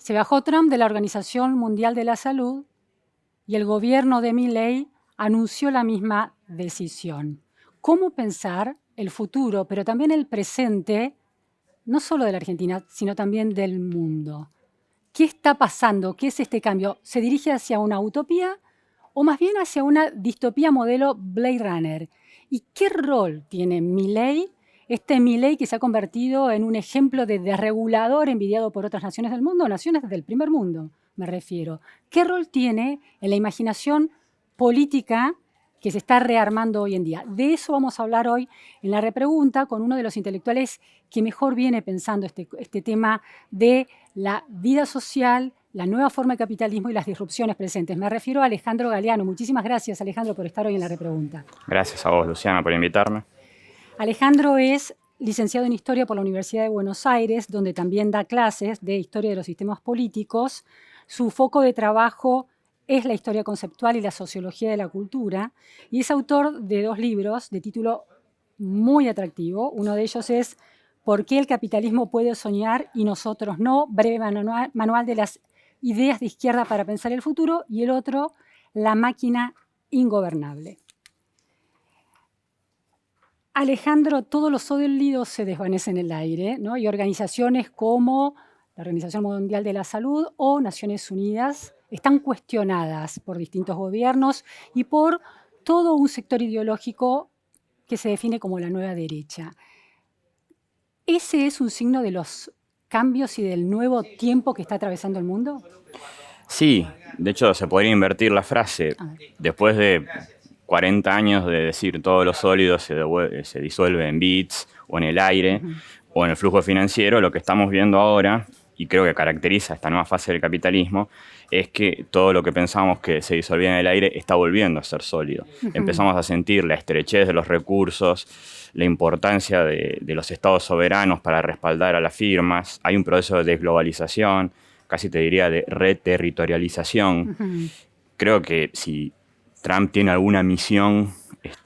Se bajó Trump de la Organización Mundial de la Salud y el gobierno de Milei anunció la misma decisión. ¿Cómo pensar el futuro, pero también el presente, no solo de la Argentina, sino también del mundo? ¿Qué está pasando? ¿Qué es este cambio? ¿Se dirige hacia una utopía o más bien hacia una distopía modelo Blade Runner? ¿Y qué rol tiene Milei, este Milei que se ha convertido en un ejemplo de desregulador envidiado por otras naciones del mundo, naciones del primer mundo, me refiero? ¿Qué rol tiene en la imaginación política que se está rearmando hoy en día? De eso vamos a hablar hoy en la repregunta con uno de los intelectuales que mejor viene pensando este tema de la vida social, la nueva forma de capitalismo y las disrupciones presentes. Me refiero a Alejandro Galeano. Muchísimas gracias, Alejandro, por estar hoy en la repregunta. Gracias a vos, Luciana, por invitarme. Alejandro es licenciado en Historia por la Universidad de Buenos Aires, donde también da clases de Historia de los Sistemas Políticos. Su foco de trabajo es la historia conceptual y la sociología de la cultura, y es autor de 2 libros de título muy atractivo. Uno de ellos es ¿Por qué el capitalismo puede soñar y nosotros no? Breve manual de las ideas de izquierda para pensar el futuro, y el otro, La máquina ingobernable. Alejandro, todos los sólidos se desvanecen en el aire, ¿no? Y organizaciones como la Organización Mundial de la Salud o Naciones Unidas están cuestionadas por distintos gobiernos y por todo un sector ideológico que se define como la nueva derecha. ¿Ese es un signo de los cambios y del nuevo tiempo que está atravesando el mundo? Sí, de hecho se podría invertir la frase. Después de 40 años de decir todos los sólidos se disuelve en bits o en el aire o en el flujo financiero, lo que estamos viendo ahora, y creo que caracteriza esta nueva fase del capitalismo, es que todo lo que pensamos que se disolvía en el aire está volviendo a ser sólido. Empezamos a sentir la estrechez de los recursos, la importancia de los estados soberanos para respaldar a las firmas. Hay un proceso de desglobalización, casi te diría de reterritorialización. Creo que si Trump tiene alguna misión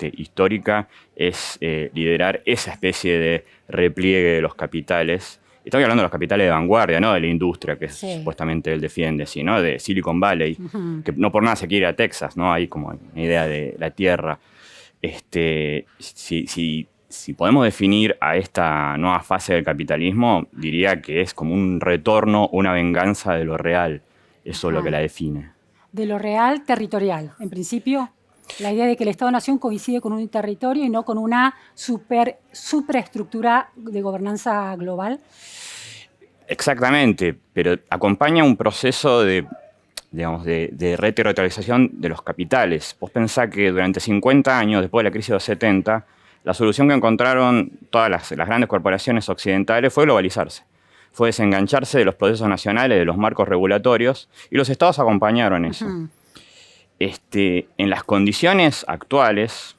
histórica es liderar esa especie de repliegue de los capitales. Estoy hablando de los capitales de vanguardia, no de la industria que supuestamente él defiende, sino de Silicon Valley, que no por nada se quiere ir a Texas, ¿no? Hay como una idea de la tierra. Si podemos definir a esta nueva fase del capitalismo, diría que es como un retorno, una venganza de lo real. Eso es lo que la define. De lo real territorial, en principio. La idea de que el Estado-Nación coincide con un territorio y no con una supraestructura de gobernanza global. Exactamente, pero acompaña un proceso de reterritorialización de los capitales. Vos pensás que durante 50 años, después de la crisis de los 70, la solución que encontraron todas las grandes corporaciones occidentales fue globalizarse. Fue desengancharse de los procesos nacionales, de los marcos regulatorios, y los estados acompañaron eso. En las condiciones actuales,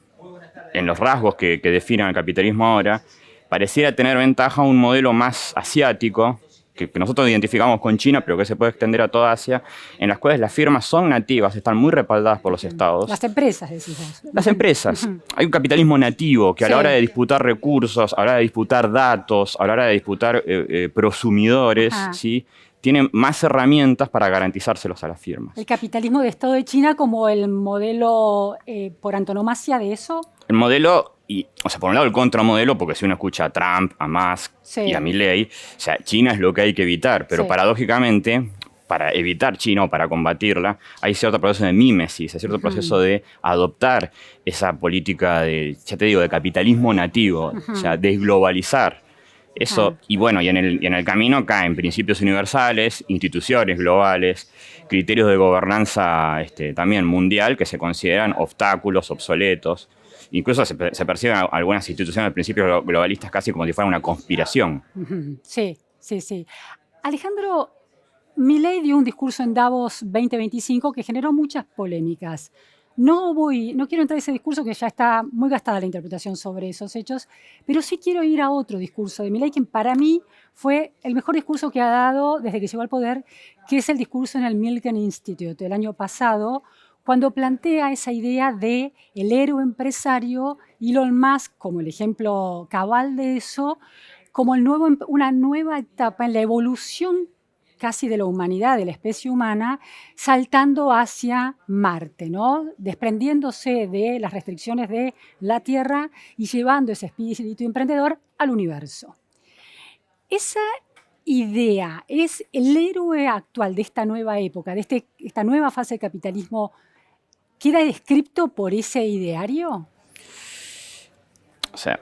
en los rasgos que definen el capitalismo ahora, pareciera tener ventaja un modelo más asiático, que nosotros identificamos con China, pero que se puede extender a toda Asia, en las cuales las firmas son nativas, están muy respaldadas por los estados. Las empresas, decís vos. Las empresas. Hay un capitalismo nativo que a la hora de disputar recursos, a la hora de disputar datos, a la hora de disputar prosumidores, ¿sí?, tienen más herramientas para garantizárselos a las firmas. ¿El capitalismo de Estado de China como el modelo por antonomasia de eso? El modelo, por un lado el contramodelo, porque si uno escucha a Trump, a Musk y a Milei, China es lo que hay que evitar, pero paradójicamente, para evitar China o para combatirla, hay cierto proceso de mímesis, hay cierto proceso de adoptar esa política de, de capitalismo nativo, desglobalizar. Eso, y en el camino caen principios universales, instituciones globales, criterios de gobernanza también mundial que se consideran obstáculos, obsoletos. Incluso se perciben algunas instituciones de principios globalistas casi como si fuera una conspiración. Sí. Alejandro, Milei dio un discurso en Davos 2025 que generó muchas polémicas. No quiero entrar en ese discurso que ya está muy gastada la interpretación sobre esos hechos, pero sí quiero ir a otro discurso de Milei que para mí fue el mejor discurso que ha dado desde que llegó al poder, que es el discurso en el Milken Institute el año pasado, cuando plantea esa idea de el héroe empresario, Elon Musk como el ejemplo cabal de eso, como una nueva etapa en la evolución casi de la humanidad, de la especie humana, saltando hacia Marte, ¿no? Desprendiéndose de las restricciones de la Tierra y llevando ese espíritu emprendedor al universo. Esa idea es el héroe actual de esta nueva época, de esta nueva fase del capitalismo, ¿queda descrito por ese ideario? O sea,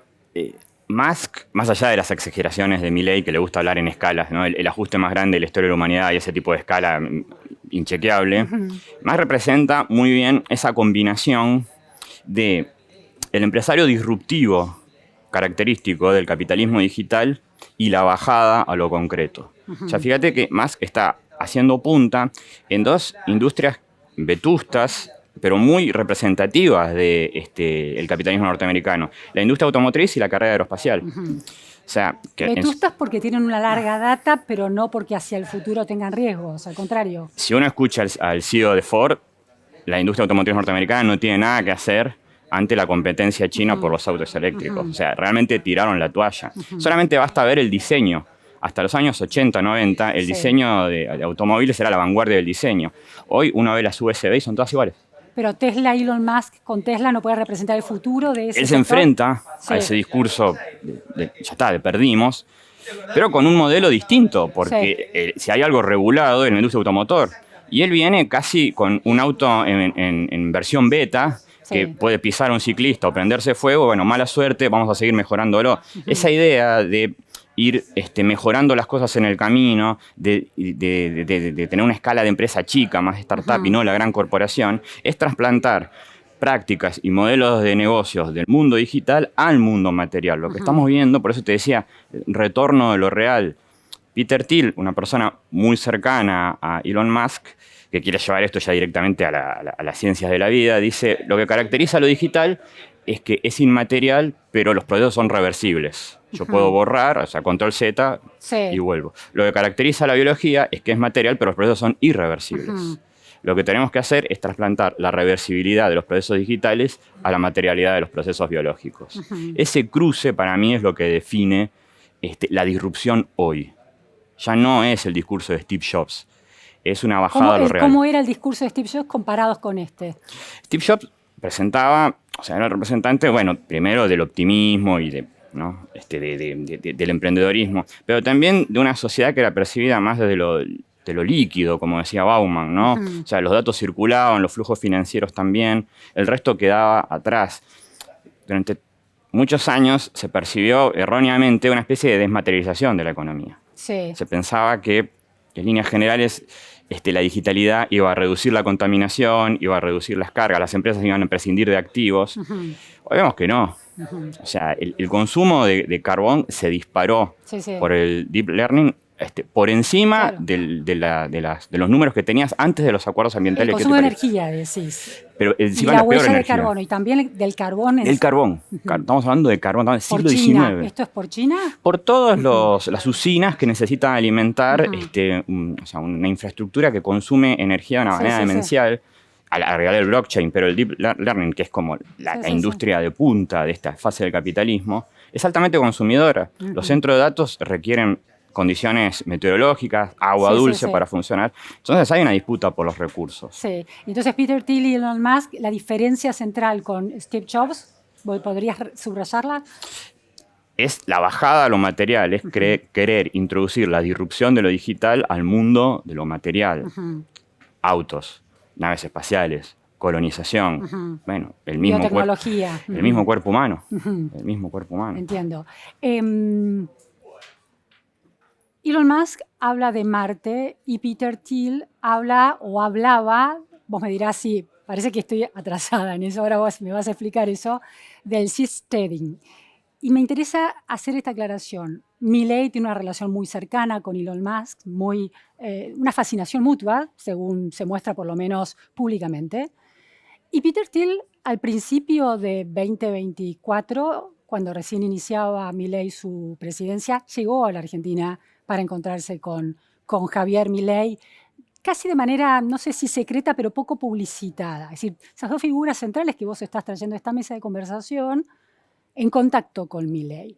Musk, más allá de las exageraciones de Milei, que le gusta hablar en escalas, ¿no? El ajuste más grande de la historia de la humanidad y ese tipo de escala inchequeable, Musk representa muy bien esa combinación de el empresario disruptivo característico del capitalismo digital y la bajada a lo concreto. O sea, fíjate que Musk está haciendo punta en dos industrias vetustas, pero muy representativas del capitalismo norteamericano. La industria automotriz y la carrera aeroespacial. O sea, vetustas porque tienen una larga data, pero no porque hacia el futuro tengan riesgos, al contrario. Si uno escucha al CEO de Ford, la industria automotriz norteamericana no tiene nada que hacer ante la competencia china por los autos eléctricos. O sea, realmente tiraron la toalla. Solamente basta ver el diseño. Hasta los años 80, 90, el diseño de automóviles era la vanguardia del diseño. Hoy uno ve las USB y son todas iguales. Pero Tesla, Elon Musk, con Tesla no puede representar el futuro de ese Él se enfrenta a ese discurso ya está, de perdimos, pero con un modelo distinto, porque si hay algo regulado en la industria automotor, y él viene casi con un auto en versión beta, que puede pisar a un ciclista o prenderse fuego, bueno, mala suerte, vamos a seguir mejorándolo. Esa idea de ir mejorando las cosas en el camino, de tener una escala de empresa chica, más startup y no la gran corporación, es trasplantar prácticas y modelos de negocios del mundo digital al mundo material. Lo que estamos viendo, por eso te decía, retorno de lo real. Peter Thiel, una persona muy cercana a Elon Musk, que quiere llevar esto ya directamente a las ciencias de la vida, dice, lo que caracteriza a lo digital es que es inmaterial, pero los procesos son reversibles. Yo puedo borrar, o sea, control Z y vuelvo. Lo que caracteriza a la biología es que es material, pero los procesos son irreversibles. Lo que tenemos que hacer es trasplantar la reversibilidad de los procesos digitales a la materialidad de los procesos biológicos. Ese cruce para mí es lo que define la disrupción hoy. Ya no es el discurso de Steve Jobs. Es una bajada a lo real. ¿Cómo era el discurso de Steve Jobs comparados con este? Steve Jobs presentaba, o sea, era el representante, bueno, primero del optimismo y del emprendedorismo, pero también de una sociedad que era percibida más desde lo líquido, como decía Bauman, ¿no? O sea, los datos circulaban, los flujos financieros también, el resto quedaba atrás. Durante muchos años se percibió erróneamente una especie de desmaterialización de la economía. Se pensaba que, en líneas generales, la digitalidad iba a reducir la contaminación, iba a reducir las cargas, las empresas iban a prescindir de activos. Hoy vemos que no. O sea, el consumo de carbón se disparó por el deep learning por encima de los números que tenías antes de los acuerdos ambientales. El consumo de energía, decís. Pero y la huella de carbono, y también del carbón. Del carbón. Estamos hablando de carbón, estamos en el siglo China. XIX. ¿Esto es por China? Por todas las usinas que necesitan alimentar una infraestructura que consume energía de una manera demencial. Al agregar el blockchain, pero el deep learning, que es como la industria de punta de esta fase del capitalismo, es altamente consumidora. Los centros de datos requieren condiciones meteorológicas, agua dulce para funcionar. Entonces hay una disputa por los recursos. Sí. Entonces Peter Thiel y Elon Musk, la diferencia central con Steve Jobs, ¿podrías subrayarla? Es la bajada a lo material, es querer introducir la disrupción de lo digital al mundo de lo material. Autos, naves espaciales, colonización, bueno, el mismo biotecnología. El mismo cuerpo humano. El mismo cuerpo humano. Entiendo. Elon Musk habla de Marte y Peter Thiel hablaba, vos me dirás si parece que estoy atrasada en eso, ahora vos me vas a explicar eso, del seasteading. Y me interesa hacer esta aclaración. Milei tiene una relación muy cercana con Elon Musk, una fascinación mutua, según se muestra por lo menos públicamente. Y Peter Thiel, al principio de 2024, cuando recién iniciaba Milei su presidencia, llegó a la Argentina para encontrarse con Javier Milei, casi de manera, no sé si secreta, pero poco publicitada. Es decir, esas dos figuras centrales que vos estás trayendo a esta mesa de conversación en contacto con Milei.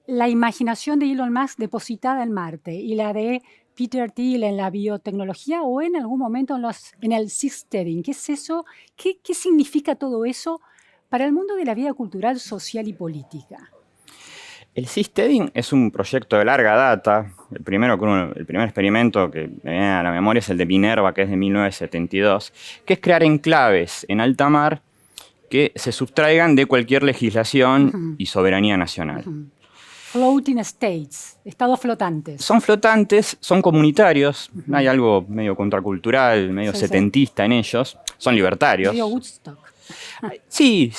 La imaginación de Elon Musk depositada en Marte y la de Peter Thiel en la biotecnología o en algún momento en el seasteading. ¿Qué es eso? ¿Qué significa todo eso para el mundo de la vida cultural, social y política? El seasteading es un proyecto de larga data. El primer experimento que me viene a la memoria es el de Minerva, que es de 1972, que es crear enclaves en alta mar que se sustraigan de cualquier legislación y soberanía nacional. Floating states, estados flotantes. Son flotantes, son comunitarios, hay algo medio contracultural, medio setentista en ellos, son libertarios. Medio Woodstock. Sí,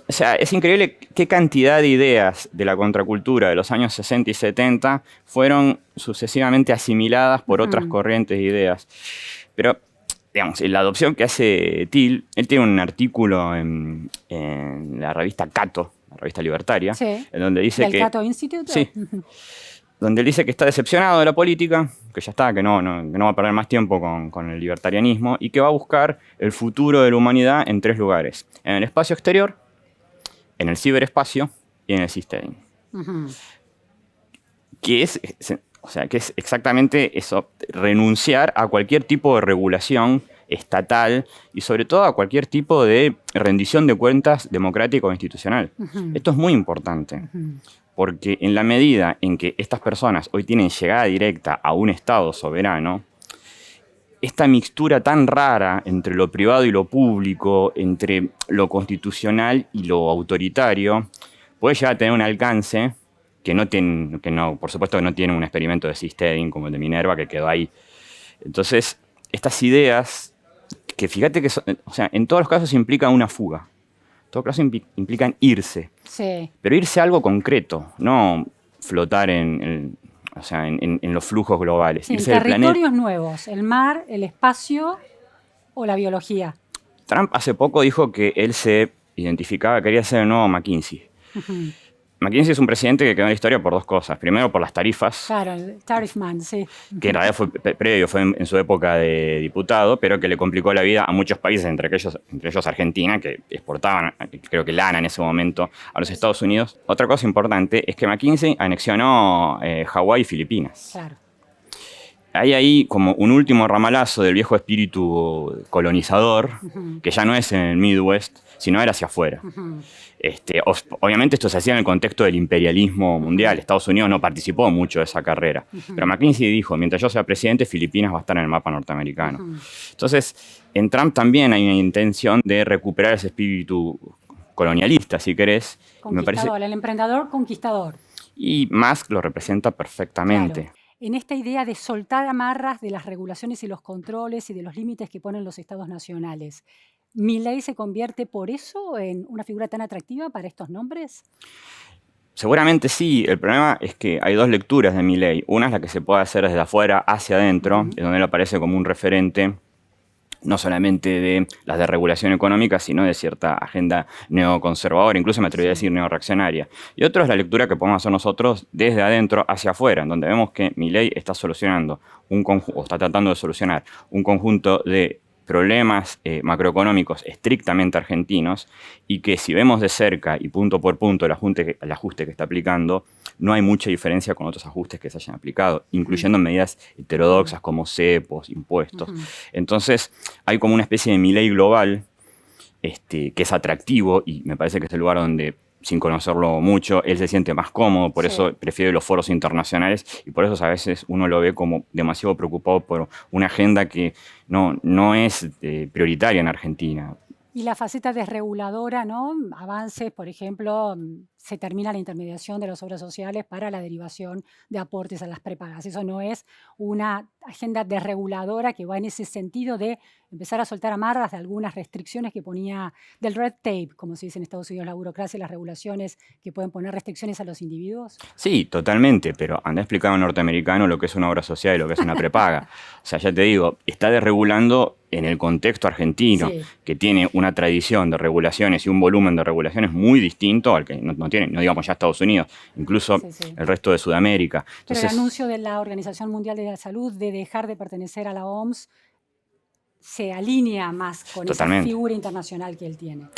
o sea, es increíble qué cantidad de ideas de la contracultura de los años 60 y 70 fueron sucesivamente asimiladas por otras corrientes de ideas. Pero, digamos, la adopción que hace Thiel, él tiene un artículo en la revista Cato, la revista libertaria, en donde dice ¿Del Cato Institute? Sí, donde él dice que está decepcionado de la política, que ya está, que no va a perder más tiempo con el libertarianismo y que va a buscar el futuro de la humanidad en 3 lugares: en el espacio exterior, en el ciberespacio y en el seasteading. Que es exactamente eso, renunciar a cualquier tipo de regulación estatal y sobre todo a cualquier tipo de rendición de cuentas democrática o institucional. Esto es muy importante, porque en la medida en que estas personas hoy tienen llegada directa a un Estado soberano, esta mixtura tan rara entre lo privado y lo público, entre lo constitucional y lo autoritario, puede llegar a tener un alcance por supuesto que no tiene un experimento de seasteading como el de Minerva que quedó ahí. Entonces, estas ideas, que fíjate que en todos los casos implican una fuga. En todos los casos implican irse. Sí. Pero irse a algo concreto, no flotar en los flujos globales. Sí, territorios nuevos, el mar, el espacio o la biología. Trump hace poco dijo que él se identificaba, quería ser el nuevo McKinsey. McKinsey es un presidente que quedó en la historia por 2 cosas. Primero, por las tarifas. Claro, el tariff man, sí. Que en realidad fue en su época de diputado, pero que le complicó la vida a muchos países, entre ellos Argentina, que exportaban, creo que lana en ese momento, a los Estados Unidos. Otra cosa importante es que McKinsey anexionó Hawái y Filipinas. Claro. Hay ahí como un último ramalazo del viejo espíritu colonizador, que ya no es en el Midwest, sino era hacia afuera. Obviamente esto se hacía en el contexto del imperialismo mundial. Estados Unidos no participó mucho de esa carrera. Pero McKinsey dijo, mientras yo sea presidente, Filipinas va a estar en el mapa norteamericano. Entonces, en Trump también hay una intención de recuperar ese espíritu colonialista, si querés. Conquistador, el emprendedor conquistador. Y Musk lo representa perfectamente. Claro. En esta idea de soltar amarras de las regulaciones y los controles y de los límites que ponen los estados nacionales, ¿Milei se convierte por eso en una figura tan atractiva para estos nombres? Seguramente sí. El problema es que hay 2 lecturas de Milei. Una es la que se puede hacer desde afuera hacia adentro, en donde él aparece como un referente no solamente de las de regulación económica, sino de cierta agenda neoconservadora, incluso me atrevería a decir neoreaccionaria. Y otro es la lectura que podemos hacer nosotros desde adentro hacia afuera, en donde vemos que Milei está está tratando de solucionar un conjunto de problemas macroeconómicos estrictamente argentinos y que si vemos de cerca y punto por punto el ajuste que está aplicando, no hay mucha diferencia con otros ajustes que se hayan aplicado, incluyendo medidas heterodoxas como cepos, impuestos. Entonces hay como una especie de Milei global que es atractivo y me parece que es el lugar donde, sin conocerlo mucho, él se siente más cómodo, por eso prefiere los foros internacionales y por eso a veces uno lo ve como demasiado preocupado por una agenda que no es prioritaria en Argentina. Y la faceta desreguladora, ¿no? Avances, por ejemplo, se termina la intermediación de las obras sociales para la derivación de aportes a las prepagas. Eso no es una agenda desreguladora que va en ese sentido de empezar a soltar amarras de algunas restricciones que ponía, del red tape, como se dice en Estados Unidos, la burocracia y las regulaciones que pueden poner restricciones a los individuos. Sí, totalmente, pero anda a explicar a un norteamericano lo que es una obra social y lo que es una prepaga. O sea, ya te digo, está desregulando en el contexto argentino, que tiene una tradición de regulaciones y un volumen de regulaciones muy distinto al que no tiene, no digamos ya Estados Unidos, incluso el resto de Sudamérica. Pero el anuncio de la Organización Mundial de la Salud de dejar de pertenecer a la OMS se alinea más con esa figura internacional que él tiene.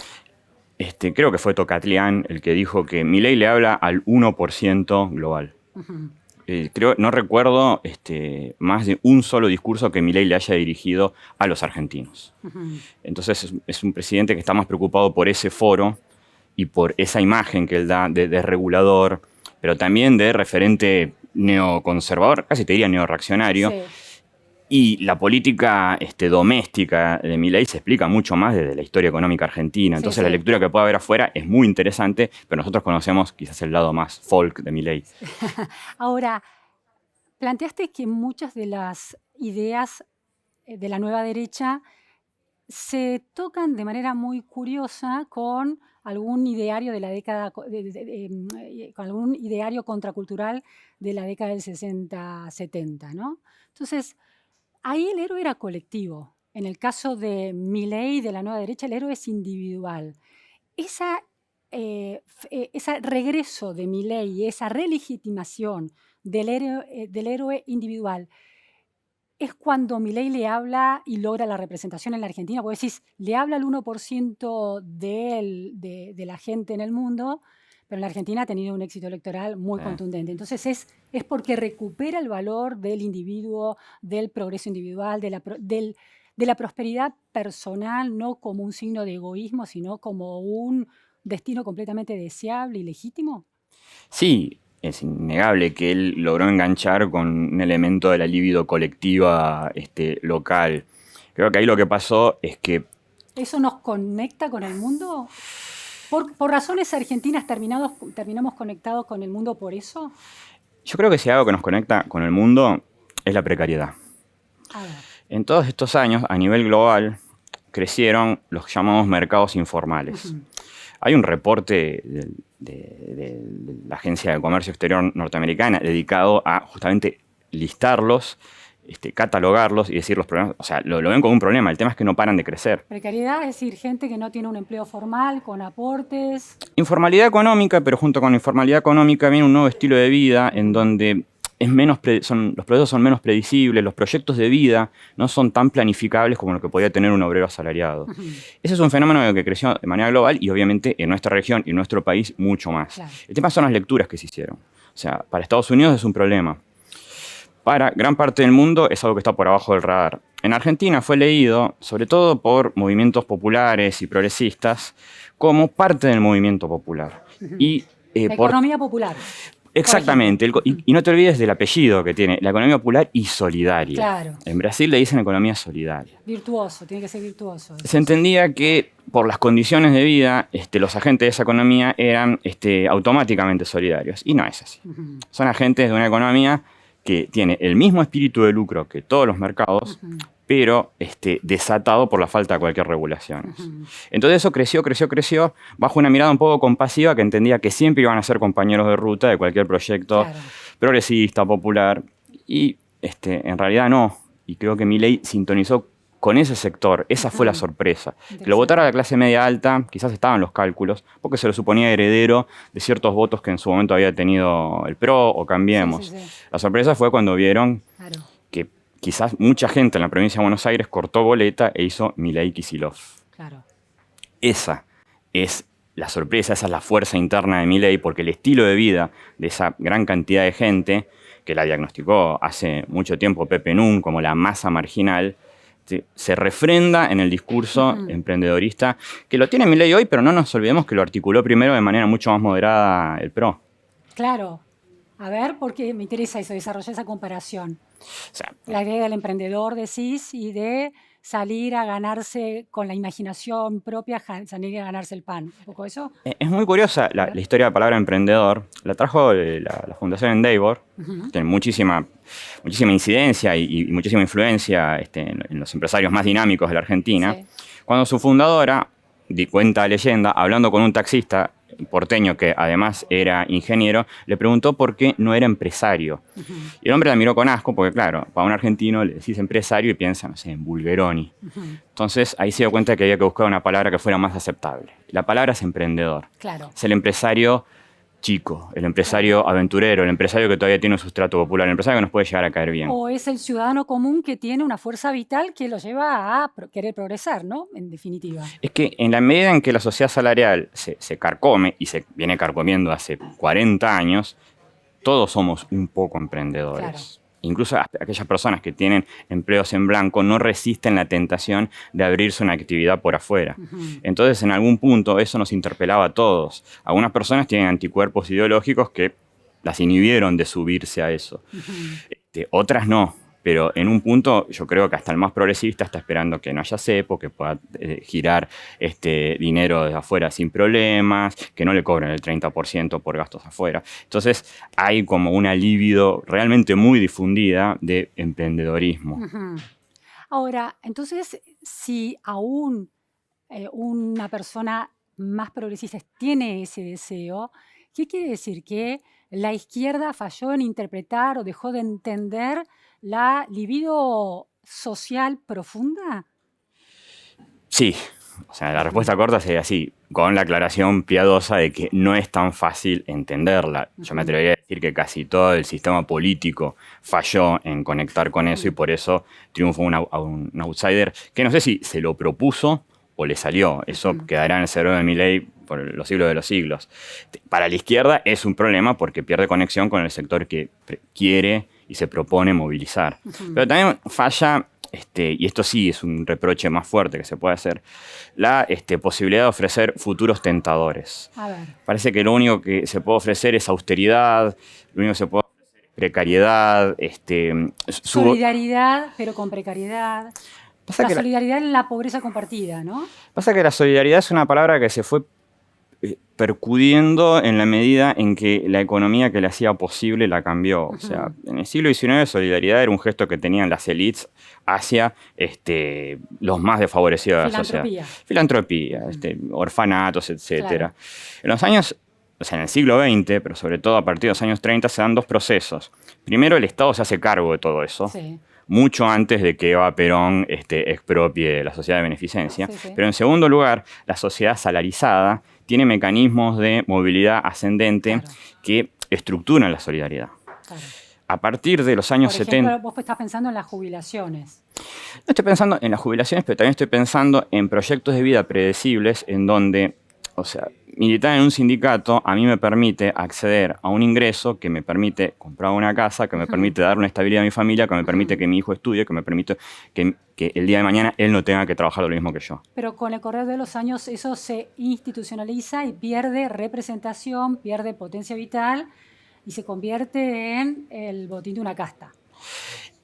Creo que fue Tocatlián el que dijo que Milei le habla al 1% global. no recuerdo más de un solo discurso que Milei le haya dirigido a los argentinos. Entonces es un presidente que está más preocupado por ese foro y por esa imagen que él da de regulador, pero también de referente neoconservador, casi te diría neorreaccionario. Sí. Y la política doméstica de Milei se explica mucho más desde la historia económica argentina. Entonces la lectura que puede haber afuera es muy interesante, pero nosotros conocemos quizás el lado más folk de Milei. Ahora, planteaste que muchas de las ideas de la nueva derecha se tocan de manera muy curiosa con algún ideario de la década, con algún ideario contracultural de la década del 60-70, ¿no? Entonces, ahí el héroe era colectivo. En el caso de Milei, de la nueva derecha, el héroe es individual. Ese regreso de Milei, esa relegitimación del héroe individual, es cuando Milei le habla y logra la representación en la Argentina. Vos decís, le habla al 1% de la gente en el mundo, pero en la Argentina ha tenido un éxito electoral muy contundente. Entonces es porque recupera el valor del individuo, del progreso individual, de la prosperidad personal, no como un signo de egoísmo, sino como un destino completamente deseable y legítimo. Sí, es innegable que él logró enganchar con un elemento de la libido colectiva local. Creo que ahí lo que pasó es que... ¿Eso nos conecta con el mundo? ¿Por razones argentinas terminamos conectados con el mundo por eso? Yo creo que si algo que nos conecta con el mundo es la precariedad. A ver. En todos estos años, a nivel global, crecieron los llamados mercados informales. Hay un reporte de la Agencia de Comercio Exterior norteamericana dedicado a justamente listarlos, catalogarlos y decir los problemas. O sea, lo ven como un problema. El tema es que no paran de crecer. Precariedad, es decir, gente que no tiene un empleo formal, con aportes. Informalidad económica, pero junto con la informalidad económica viene un nuevo estilo de vida en donde los procesos son menos predecibles, los proyectos de vida no son tan planificables como lo que podía tener un obrero asalariado. Ese es un fenómeno que creció de manera global y obviamente en nuestra región y en nuestro país mucho más. Claro. El tema son las lecturas que se hicieron. O sea, para Estados Unidos es un problema. Para gran parte del mundo es algo que está por abajo del radar. En Argentina fue leído, sobre todo por movimientos populares y progresistas, como parte del movimiento popular. Y, economía popular. Exactamente, y no te olvides del apellido que tiene, la economía popular y solidaria. Claro. En Brasil le dicen economía solidaria. Virtuoso, tiene que ser virtuoso. Se entendía que por las condiciones de vida, los agentes de esa economía eran automáticamente solidarios, y no es así. Son agentes de una economía que tiene el mismo espíritu de lucro que todos los mercados, pero desatado por la falta de cualquier regulación. Entonces eso creció, bajo una mirada un poco compasiva que entendía que siempre iban a ser compañeros de ruta de cualquier proyecto progresista, popular, y en realidad no. Y creo que Milei sintonizó con ese sector. Esa fue la sorpresa. Que lo votara la clase media alta, quizás estaban los cálculos, porque se lo suponía heredero de ciertos votos que en su momento había tenido el PRO o Cambiemos. La sorpresa fue cuando vieron que quizás mucha gente en la provincia de Buenos Aires cortó boleta e hizo Milei Kicillof. Claro. Esa es la sorpresa, esa es la fuerza interna de Milei, porque el estilo de vida de esa gran cantidad de gente, que la diagnosticó hace mucho tiempo Pepe Nun como la masa marginal, se refrenda en el discurso emprendedorista, que lo tiene Milei hoy, pero no nos olvidemos que lo articuló primero de manera mucho más moderada el PRO. Claro. A ver, porque me interesa eso, desarrollar esa comparación. O sea, la idea del emprendedor, decís, y de salir a ganarse con la imaginación propia, salir a ganarse el pan. ¿Un poco eso? Es muy curiosa la historia de la palabra emprendedor. La trajo la Fundación Endeavor. Tiene muchísima incidencia y muchísima influencia en los empresarios más dinámicos de la Argentina. Sí. Cuando su fundadora, cuenta la leyenda, hablando con un taxista porteño que además era ingeniero, le preguntó por qué no era empresario. Y el hombre la miró con asco porque, claro, para un argentino le decís empresario y piensa, no sé, en Bulgeroni. Entonces ahí se dio cuenta que había que buscar una palabra que fuera más aceptable. La palabra es emprendedor. Claro. Es el empresario chico, el empresario aventurero, el empresario que todavía tiene un sustrato popular, el empresario que nos puede llegar a caer bien. O es el ciudadano común que tiene una fuerza vital que lo lleva a querer progresar, ¿no? En definitiva. Es que en la medida en que la sociedad salarial se carcome, y se viene carcomiendo hace 40 años, todos somos un poco emprendedores. Claro. Incluso aquellas personas que tienen empleos en blanco no resisten la tentación de abrirse una actividad por afuera. Entonces, en algún punto, eso nos interpelaba a todos. Algunas personas tienen anticuerpos ideológicos que las inhibieron de subirse a eso. Otras no. Pero en un punto yo creo que hasta el más progresista está esperando que no haya cepo, que pueda girar dinero desde afuera sin problemas, que no le cobren el 30% por gastos afuera. Entonces hay como una libido realmente muy difundida de emprendedorismo. Ahora, entonces, si aún una persona más progresista tiene ese deseo, ¿qué quiere decir? ¿Que la izquierda falló en interpretar o dejó de entender la libido social profunda? Sí, o sea, la respuesta corta sería sí, con la aclaración piadosa de que no es tan fácil entenderla. Yo me atrevería a decir que casi todo el sistema político falló en conectar con eso y por eso triunfó un outsider que no sé si se lo propuso o le salió. Eso quedará en el cerebro de Milei por los siglos de los siglos. Para la izquierda es un problema porque pierde conexión con el sector que quiere y se propone movilizar. Pero también falla, y esto sí es un reproche más fuerte que se puede hacer, la posibilidad de ofrecer futuros tentadores. A ver. Parece que lo único que se puede ofrecer es austeridad, lo único que se puede ofrecer es precariedad. Solidaridad, pero con precariedad. La solidaridad en la pobreza compartida, ¿no? Pasa que la solidaridad es una palabra que se fue percudiendo en la medida en que la economía que le hacía posible la cambió. O sea, en el siglo XIX solidaridad era un gesto que tenían las élites hacia los más desfavorecidos de la sociedad. Filantropía, orfanatos, etc. Claro. En los años, o sea, en el siglo XX, pero sobre todo a partir de los años 30, se dan dos procesos. Primero, el Estado se hace cargo de todo eso. Sí. Mucho antes de que Eva Perón expropie la sociedad de beneficencia. Sí. Pero en segundo lugar, la sociedad salarizada tiene mecanismos de movilidad ascendente que estructuran la solidaridad. Claro. A partir de los años 70... Vos estás pensando en las jubilaciones. No estoy pensando en las jubilaciones, pero también estoy pensando en proyectos de vida predecibles en donde, o sea, militar en un sindicato a mí me permite acceder a un ingreso que me permite comprar una casa, que me permite dar una estabilidad a mi familia, que me permite que mi hijo estudie, que me permite que el día de mañana él no tenga que trabajar lo mismo que yo. Pero con el correr de los años eso se institucionaliza y pierde representación, pierde potencia vital y se convierte en el botín de una casta.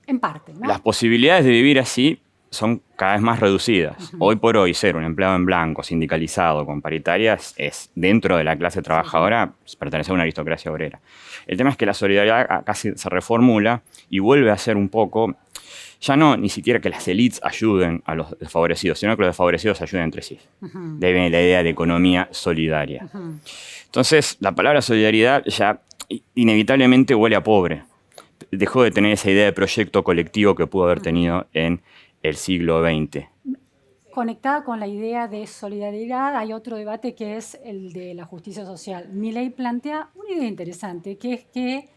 En parte, ¿no? Las posibilidades de vivir así son cada vez más reducidas. Hoy por hoy ser un empleado en blanco, sindicalizado, con paritarias, es dentro de la clase trabajadora pertenecer a una aristocracia obrera. El tema es que la solidaridad casi se reformula y vuelve a ser un poco, ya no ni siquiera que las élites ayuden a los desfavorecidos, sino que los desfavorecidos ayuden entre sí. De ahí viene la idea de economía solidaria. Entonces, la palabra solidaridad ya inevitablemente huele a pobre. Dejó de tener esa idea de proyecto colectivo que pudo haber tenido en el siglo XX. Conectada con la idea de solidaridad, hay otro debate que es el de la justicia social. Milei plantea una idea interesante, que es que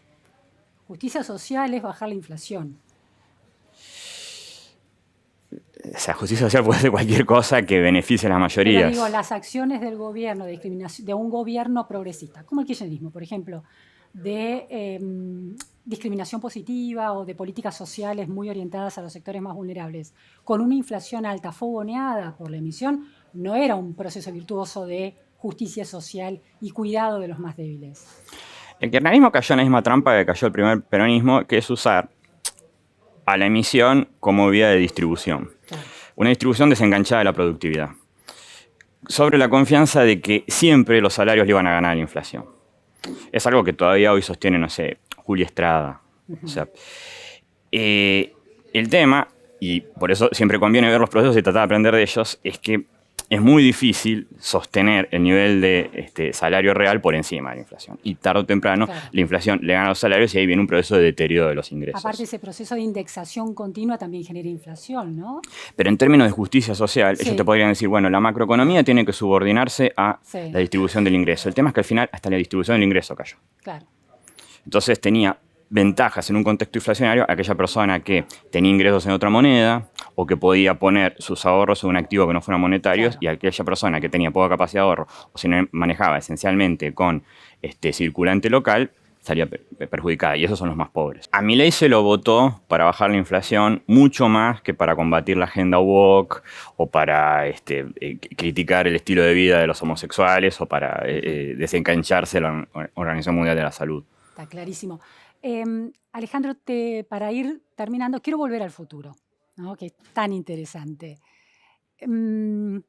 justicia social es bajar la inflación. O sea, justicia social puede ser cualquier cosa que beneficie a las mayorías. Pero digo, las acciones del gobierno, de un gobierno progresista, como el kirchnerismo, por ejemplo, de discriminación positiva o de políticas sociales muy orientadas a los sectores más vulnerables, con una inflación alta fogoneada por la emisión, no era un proceso virtuoso de justicia social y cuidado de los más débiles. El kirchnerismo cayó en la misma trampa que cayó el primer peronismo, que es usar a la emisión como vía de distribución. Claro. Una distribución desenganchada de la productividad, sobre la confianza de que siempre los salarios le iban a ganar a la inflación. Es algo que todavía hoy sostiene, no sé, Julia Estrada. O sea, el tema, y por eso siempre conviene ver los procesos y tratar de aprender de ellos, es que es muy difícil sostener el nivel de salario real por encima de la inflación. Y tarde o temprano la inflación le gana a los salarios y ahí viene un proceso de deterioro de los ingresos. Aparte, ese proceso de indexación continua también genera inflación, ¿no? Pero en términos de justicia social, ellos te podrían decir, bueno, la macroeconomía tiene que subordinarse a la distribución del ingreso. El tema es que al final hasta la distribución del ingreso cayó. Claro. Entonces tenía ventajas en un contexto inflacionario aquella persona que tenía ingresos en otra moneda o que podía poner sus ahorros en un activo que no fueran monetarios, y aquella persona que tenía poca capacidad de ahorro o se manejaba esencialmente con circulante local estaría perjudicada, y esos son los más pobres. A Milei se lo votó para bajar la inflación mucho más que para combatir la agenda woke o para criticar el estilo de vida de los homosexuales o para desengancharse de la Organización Mundial de la Salud. Está clarísimo. Alejandro, para ir terminando, quiero volver al futuro, ¿no? Que es tan interesante. En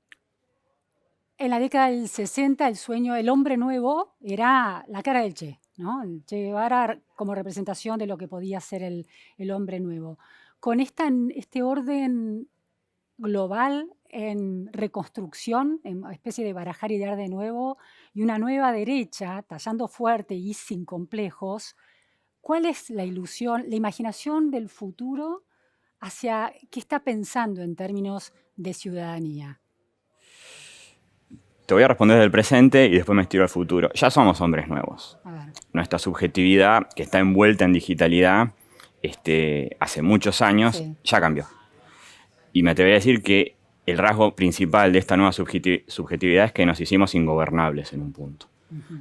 la década del 60, el sueño del hombre nuevo era la cara del Che, ¿no? El Che Guevara como representación de lo que podía ser el hombre nuevo. Con este orden global en reconstrucción, en una especie de barajar y dar de nuevo, y una nueva derecha tallando fuerte y sin complejos, ¿cuál es la ilusión, la imaginación del futuro hacia qué está pensando en términos de ciudadanía? Te voy a responder del presente y después me estiro al futuro. Ya somos hombres nuevos. A ver. Nuestra subjetividad, que está envuelta en digitalidad, hace muchos años, Sí. ya cambió. Y me atrevería a decir que el rasgo principal de esta nueva subjetividad es que nos hicimos ingobernables en un punto.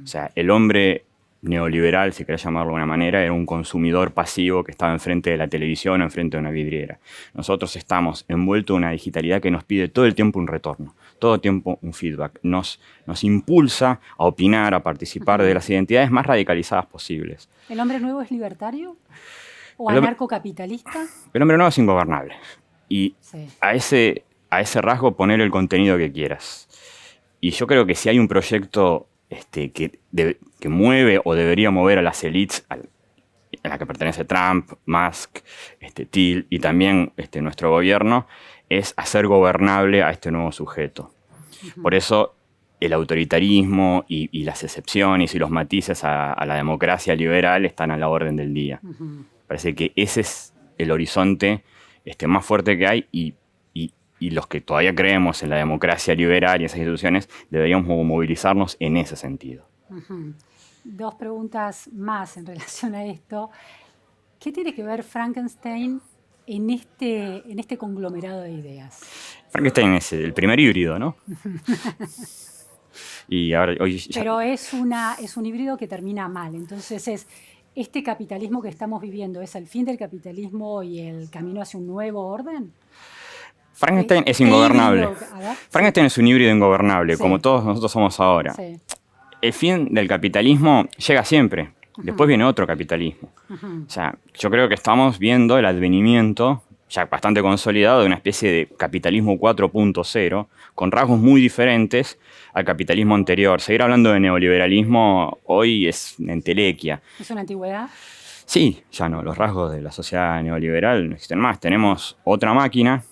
O sea, el hombre neoliberal, si querés llamarlo de una manera, era un consumidor pasivo que estaba enfrente de la televisión o enfrente de una vidriera. Nosotros estamos envueltos en una digitalidad que nos pide todo el tiempo un retorno, todo el tiempo un feedback. Nos impulsa a opinar, a participar de las identidades más radicalizadas posibles. ¿El hombre nuevo es libertario o El hombre- anarcocapitalista? El hombre nuevo es ingobernable. Y Sí. a ese rasgo poner el contenido que quieras. Y yo creo que si hay un proyecto que mueve o debería mover a las élites, a la que pertenece Trump, Musk, Thiel y también nuestro gobierno, es hacer gobernable a este nuevo sujeto. Por eso el autoritarismo y las excepciones y los matices a la democracia liberal están a la orden del día. Parece que ese es el horizonte más fuerte que hay y los que todavía creemos en la democracia liberal y esas instituciones deberíamos movilizarnos en ese sentido. Dos preguntas más en relación a esto. ¿Qué tiene que ver Frankenstein en este conglomerado de ideas? Frankenstein es el primer híbrido, ¿no? Y ahora, hoy ya... Pero es un híbrido que termina mal. Entonces ¿este capitalismo que estamos viviendo es el fin del capitalismo y el camino hacia un nuevo orden? Frankenstein es ¿Qué ingobernable. híbrido? A ver. Frankenstein es un híbrido ingobernable, Sí. como todos nosotros somos ahora. Sí. El fin del capitalismo llega siempre. Después viene otro capitalismo. O sea, yo creo que estamos viendo el advenimiento, ya bastante consolidado, de una especie de capitalismo 4.0, con rasgos muy diferentes al capitalismo anterior. Seguir hablando de neoliberalismo hoy es una entelequia. ¿Es una antigüedad? Sí, ya no, los rasgos de la sociedad neoliberal no existen más. Tenemos otra máquina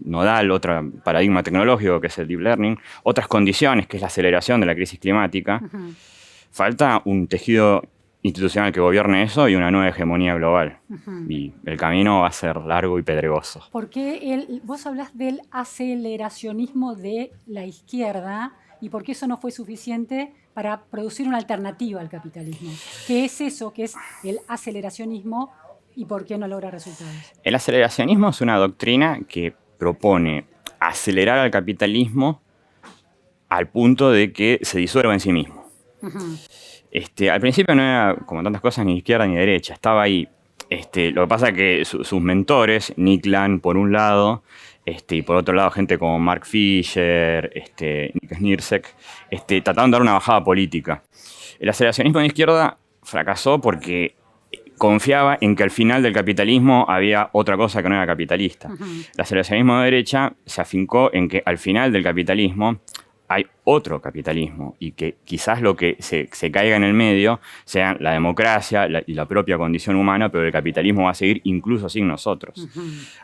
nodal, otro paradigma tecnológico que es el deep learning, otras condiciones que es la aceleración de la crisis climática. Falta un tejido institucional que gobierne eso y una nueva hegemonía global. Y el camino va a ser largo y pedregoso. ¿Por qué vos hablás del aceleracionismo de la izquierda y por qué eso no fue suficiente para producir una alternativa al capitalismo? ¿Qué es eso? ¿Qué es el aceleracionismo y por qué no logra resultados? El aceleracionismo es una doctrina que propone acelerar al capitalismo al punto de que se disuelva en sí mismo. Al principio no era, como tantas cosas, ni izquierda ni derecha, estaba ahí. Lo que pasa es que sus mentores, Nick Land por un lado, y por otro lado gente como Mark Fisher, Nick Snirsek, trataron de dar una bajada política. El aceleracionismo de izquierda fracasó porque confiaba en que al final del capitalismo había otra cosa que no era capitalista. El aceleracionismo de derecha se afincó en que al final del capitalismo hay otro capitalismo y que quizás lo que se caiga en el medio sea la democracia y la propia condición humana, pero el capitalismo va a seguir incluso sin nosotros.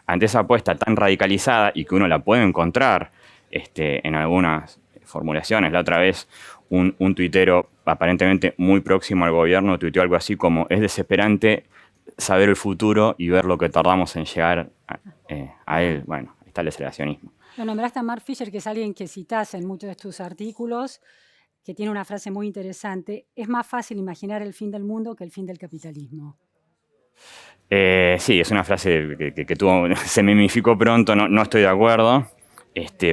Ante esa apuesta tan radicalizada y que uno la puede encontrar en algunas formulaciones, la otra vez un tuitero aparentemente muy próximo al gobierno tuiteó algo así como: es desesperante saber el futuro y ver lo que tardamos en llegar a él. Bueno, ahí está el aceleracionismo. Lo nombraste a Mark Fisher, que es alguien que citás en muchos de tus artículos, que tiene una frase muy interesante: es más fácil imaginar el fin del mundo que el fin del capitalismo. Sí, es una frase que se mimificó pronto, no estoy de acuerdo,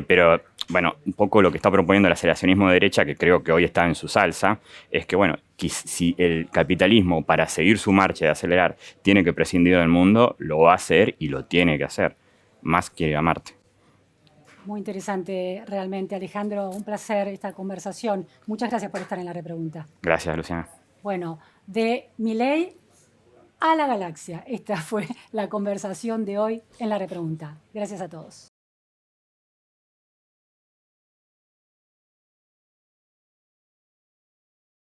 pero bueno, un poco lo que está proponiendo el aceleracionismo de derecha, que creo que hoy está en su salsa, es que, bueno, que si el capitalismo, para seguir su marcha de acelerar, tiene que prescindir del mundo, lo va a hacer y lo tiene que hacer, más que a Marte. Muy interesante realmente, Alejandro. Un placer esta conversación. Muchas gracias por estar en la repregunta. Gracias, Luciana. Bueno, de Milei a la galaxia. Esta fue la conversación de hoy en la repregunta. Gracias a todos.